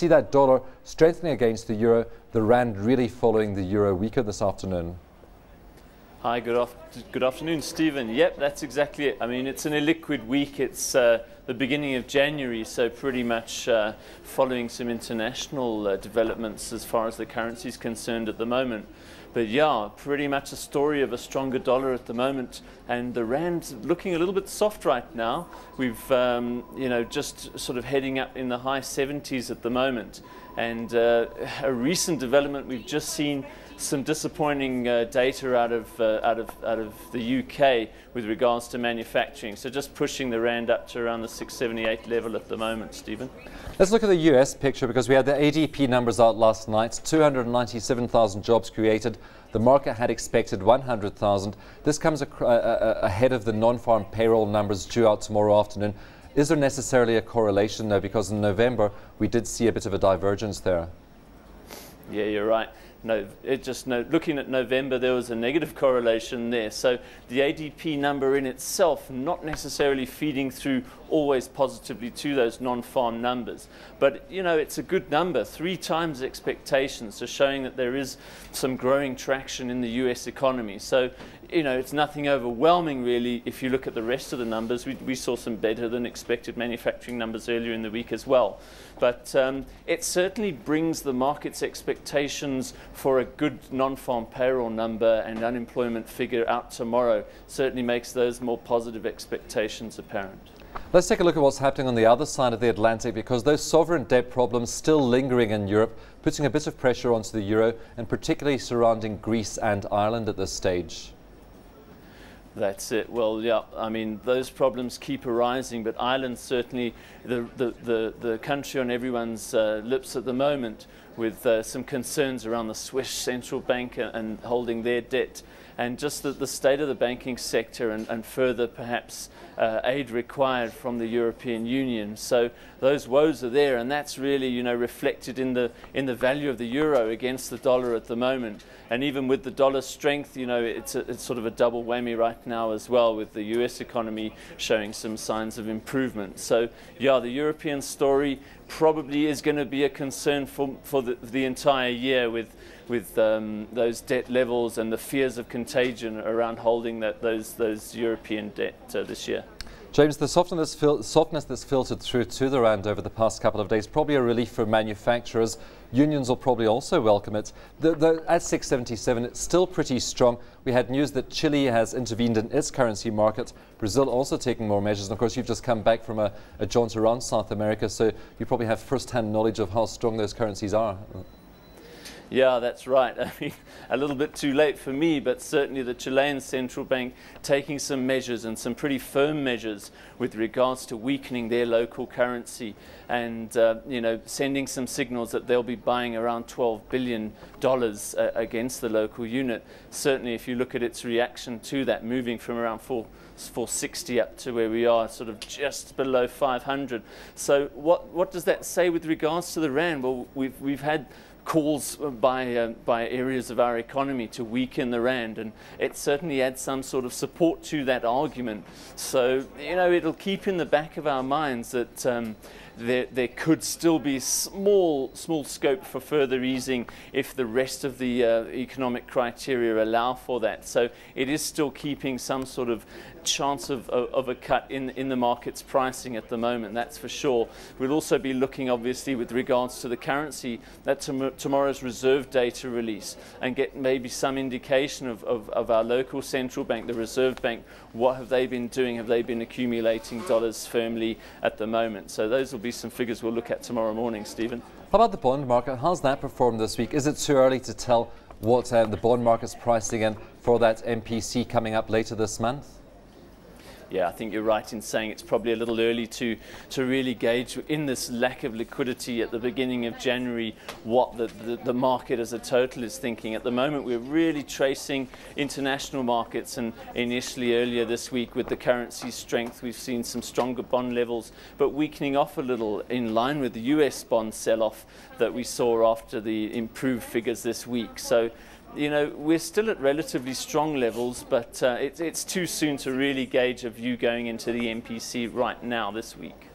See that dollar strengthening against the euro, the rand really following the euro weaker this afternoon. Hi, good afternoon, Stephen. Yep, that's exactly it. I mean, it's an illiquid week. It's the beginning of January, so pretty much following some international developments as far as the currency is concerned at the moment. But yeah, pretty much a story of a stronger dollar at the moment, and the rand looking a little bit soft right now. We've, just sort of heading up in the high 70s at the moment. And a recent development, we've just seen some disappointing data out of the UK with regards to manufacturing. So just pushing the rand up to around the 678 level at the moment, Stephen. Let's look at the US picture, because we had the ADP numbers out last night. 297,000 jobs created. The market had expected 100,000. This comes ahead of the non-farm payroll numbers due out tomorrow afternoon. Is there necessarily a correlation there? Because in November we did see a bit of a divergence there. Yeah, you're right. No, looking at November, there was a negative correlation there. So the ADP number in itself not necessarily feeding through always positively to those non-farm numbers. But, you know, it's a good number, 3 times expectations, so showing that there is some growing traction in the US economy. So, you know, it's nothing overwhelming really. If you look at the rest of the numbers, we saw some better than expected manufacturing numbers earlier in the week as well. But it certainly brings the market's expectations for a good non-farm payroll number and unemployment figure out tomorrow. Certainly makes those more positive expectations apparent. Let's take a look at what's happening on the other side of the Atlantic, because those sovereign debt problems still lingering in Europe, putting a bit of pressure onto the euro, and particularly surrounding Greece and Ireland at this stage. That's it. Well, yeah, I mean, those problems keep arising, but Ireland's certainly the country on everyone's lips at the moment, with some concerns around the Swiss central bank and holding their debt, and just the state of the banking sector, and further perhaps aid required from the European Union. So those woes are there, and that's really, you know, reflected in the value of the euro against the dollar at the moment. And even with the dollar strength, you know, it's sort of a double whammy right now as well, with the US economy showing some signs of improvement. So yeah, the European story probably is going to be a concern for the entire year, with those debt levels and the fears of contagion around holding those European debt this year. James, the softness that's filtered through to the rand over the past couple of days, probably a relief for manufacturers. Unions will probably also welcome it. At 677, it's still pretty strong. We had news that Chile has intervened in its currency market. Brazil also taking more measures. And of course, you've just come back from a jaunt around South America, so you probably have first-hand knowledge of how strong those currencies are. Yeah, that's right. I mean, a little bit too late for me, but certainly the Chilean central bank taking some measures, and some pretty firm measures, with regards to weakening their local currency, and you know, sending some signals that they'll be buying around $12 billion against the local unit. Certainly, if you look at its reaction to that, moving from around 460 up to where we are, sort of just below 500. So what does that say with regards to the rand? Well, we've had calls by areas of our economy to weaken the rand, and it certainly adds some sort of support to that argument. So, you know, it'll keep in the back of our minds that there could still be small scope for further easing if the rest of the economic criteria allow for that. So it is still keeping some sort of chance of a cut in the market's pricing at the moment, that's for sure. We'll also be looking, obviously, with regards to the currency, at tomorrow's reserve data release, and get maybe some indication of our local central bank, the Reserve Bank. What have they been doing? Have they been accumulating dollars firmly at the moment? So those will be some figures we'll look at tomorrow morning, Stephen. How about the bond market? How's that performed this week? Is it too early to tell what the bond market's pricing in for that MPC coming up later this month? Yeah, I think you're right in saying it's probably a little early to really gauge, in this lack of liquidity at the beginning of January, what the market as a total is thinking. At the moment, we're really tracing international markets, and initially earlier this week with the currency strength, we've seen some stronger bond levels, but weakening off a little in line with the US bond sell-off that we saw after the improved figures this week. So, you know, we're still at relatively strong levels, but it's too soon to really gauge a view going into the MPC right now this week.